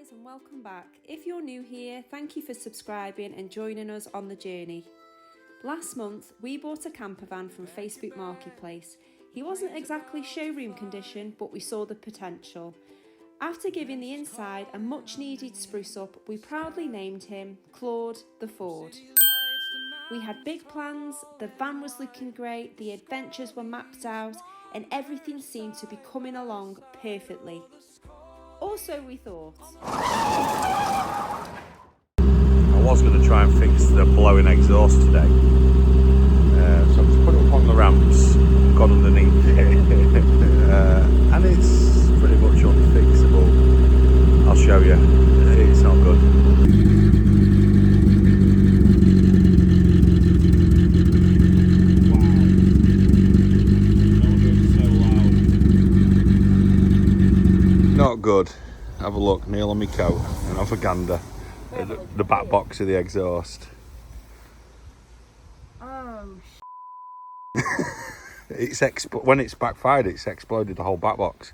guys, and welcome back. If you're new here, thank you for subscribing and joining us on the journey. Last month, we bought a campervan from Facebook Marketplace. He wasn't exactly showroom condition, but we saw the potential. After giving the inside a much needed spruce up, we proudly named him Claude the Ford. We had big plans, the van was looking great, the adventures were mapped out, and everything seemed to be coming along perfectly. Or so we thought. I was going to try and fix the blowing exhaust today. So I've just put it up on the ramps, gone underneath it, and it's pretty much unfixable. I'll show you. It's not good. Not good. Have a look, kneel on my coat and have a gander at the back box of the exhaust. Oh, When it's backfired, it's exploded the whole back box.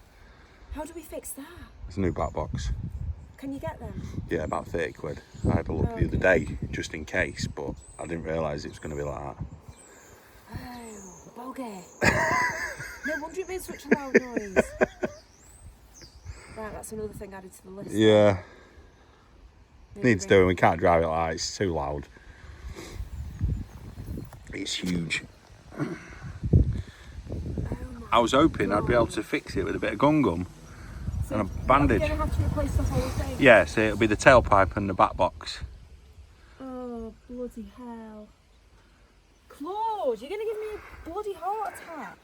how do we fix that? It's a new back box. Can you get them? Yeah, about 30 quid. I had a look the other day just in case, but I didn't realise it was going to be like that. Oh, bogey. No wonder it made such a loud noise. Right, that's another thing added to the list. Yeah. Needs doing. We can't drive it like that. It's too loud. It's huge. I was hoping I'd be able to fix it with a bit of gum and a bandage. You're going to have to replace the whole thing? Yeah, so it'll be the tailpipe and the back box. Oh, bloody hell. Claude, you're going to give me a bloody heart attack.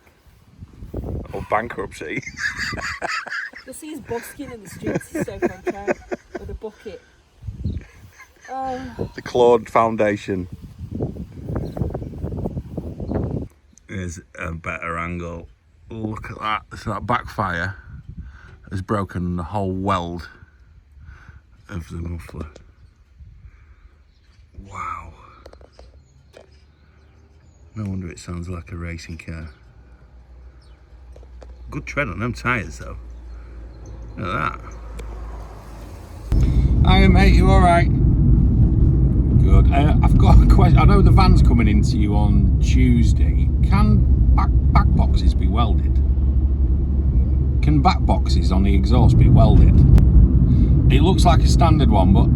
Or bankruptcy. You'll see he's busking in the streets, he's so content with a bucket. Oh. The Claude Foundation. Here's a better angle. Look at that. So that backfire has broken the whole weld of the muffler. Wow. No wonder it sounds like a racing car. Good tread on them tyres though. Look at that. Hiya mate, you alright? Good. I've got a question. I know the van's coming into you on Tuesday. Can back boxes be welded? Can back boxes on the exhaust be welded? It looks like a standard one, but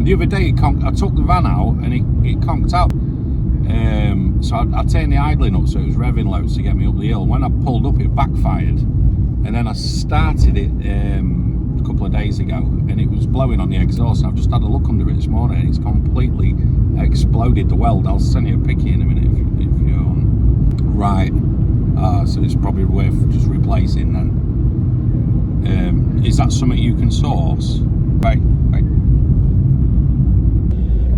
the other day I took the van out and it conked out. So I turned the idling up so it was revving low to get me up the hill. When I pulled up, it backfired, and then I started it a couple of days ago, and it was blowing on the exhaust. I've just had a look under it this morning, and it's completely exploded the weld. I'll send you a picky in a minute if you're on. Right. So it's probably worth just replacing then. Is that something you can source? Right.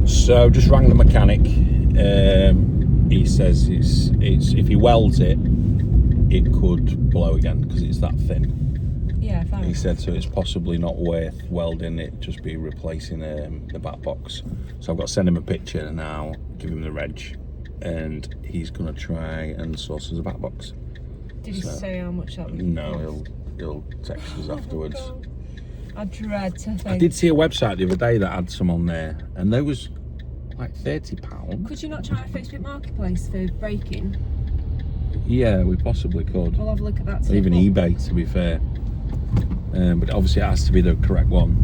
So just rang the mechanic. He says it's if he welds it could blow again because it's that thin. Yeah, fine. He said so it's possibly not worth welding it, just be replacing the back box. So I've got to send him a picture now, give him the reg, and he's going to try and source us a back box. Did he say how much that was? No, he'll text us afterwards. God. I dread to think. I did see a website the other day that had some on there, and there was like £30. Could you not try Facebook Marketplace for breaking? Yeah, we possibly could. We'll have a look at that too. Even eBay, to be fair. But obviously it has to be the correct one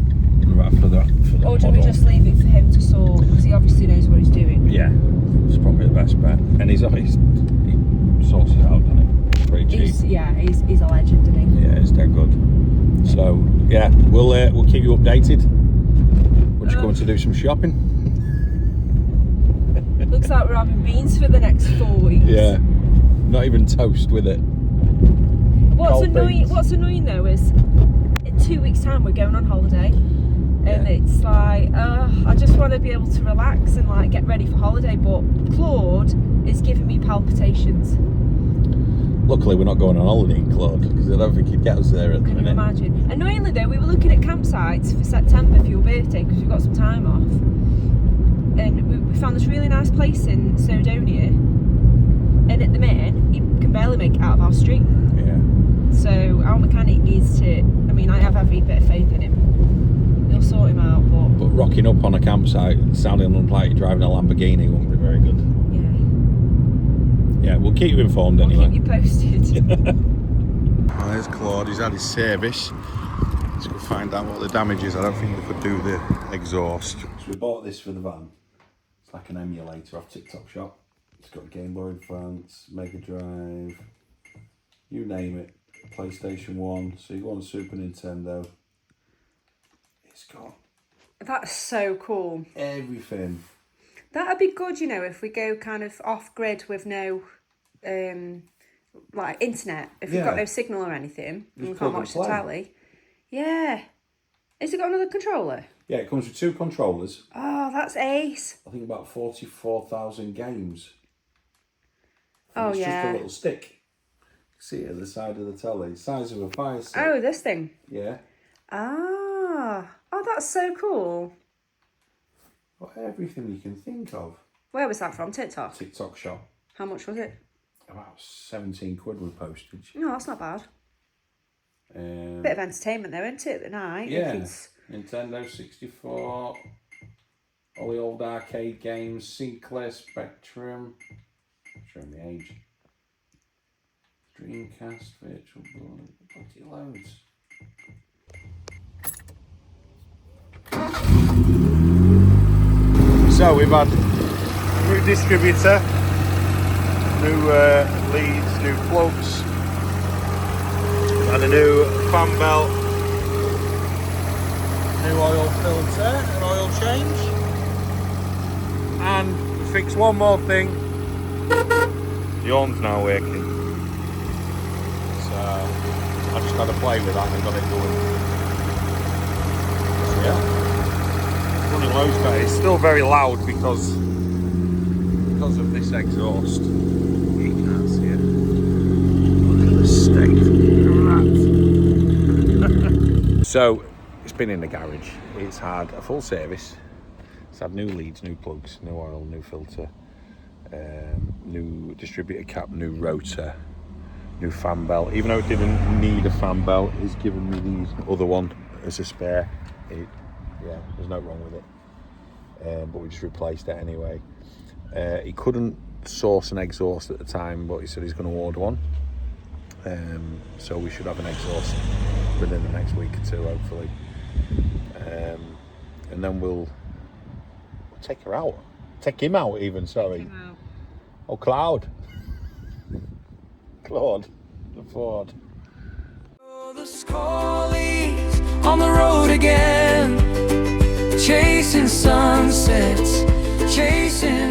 for the or do model. we just leave it for him to sort, because he obviously knows what he's doing? Yeah, it's probably the best bet. And he sorts it out, doesn't he? Pretty cheap. He's a legend, isn't he? Yeah, it's dead good. So yeah, we'll keep you updated. We're just going to do some shopping. Looks like we're having beans for the next 4 weeks. Yeah, not even toast with it. What's annoying though is in 2 weeks' time we're going on holiday, and it's like I just want to be able to relax and like get ready for holiday, but Claude is giving me palpitations. Luckily we're not going on holiday in Claude, because I don't think he'd get us there at the minute. Can you imagine? Annoyingly though, we were looking at campsites for September for your birthday because we've got some time off, and we found this really nice place in Snowdonia, and at the minute you can barely make it out of our street. So our mechanic needs to, I mean, I have every bit of faith in him. He'll rocking up on a campsite sounding like you're driving a Lamborghini wouldn't be very good. Yeah, we'll keep you informed anyway. Keep you posted. Well, there's Claude, he's had his service. Let's go find out what the damage is. I don't think we could do the exhaust. So we bought this for the van. It's like an emulator off TikTok Shop. It's got Game Boy Advance, Mega Drive, you name it. PlayStation 1, so you go on Super Nintendo. It's got... That's so cool. everything. That'd be good, you know, if we go kind of off grid with no like internet. If we've got no signal or anything, and we can't watch the telly. Yeah. Has it got another controller? Yeah, it comes with 2 controllers. Oh, that's ace. I think about 44,000 games. And it's yeah. just a little stick. See it at the side of the telly, size of a fire stick. Oh, this thing. Yeah. Ah. Oh, that's so cool. Well, everything you can think of. Where was that from? TikTok? TikTok Shop. How much was it? About 17 quid with postage. No, that's not bad. Bit of entertainment though, isn't it, at the night? Yeah. Nintendo 64. All the old arcade games. Sinclair Spectrum. Showing the age. Dreamcast, Virtual Boy. Bloody loads. So we've had a new distributor, new leads, new plugs, and a new fan belt, new oil filter, an oil change, and we fixed one more thing. The horn's now working, so I just got to play with that and got it going. So, yeah. Running loads better. It's still very loud because of this exhaust. You can't see it. Look at the state of that. So it's been in the garage. It's had a full service. It's had new leads, new plugs, new oil, new filter, new distributor cap, new rotor, new fan belt. Even though it didn't need a fan belt, it's given me the other one as a spare. Yeah, there's no wrong with it, but we just replaced it anyway. He couldn't source an exhaust at the time, but he said he's going to order one. So we should have an exhaust within the next week or two, hopefully. And then we'll take her out. Take him out even, sorry. Take him out. Oh, Claude. Claude, the Ford. The Scullies on the road again, chasing sunsets, chasing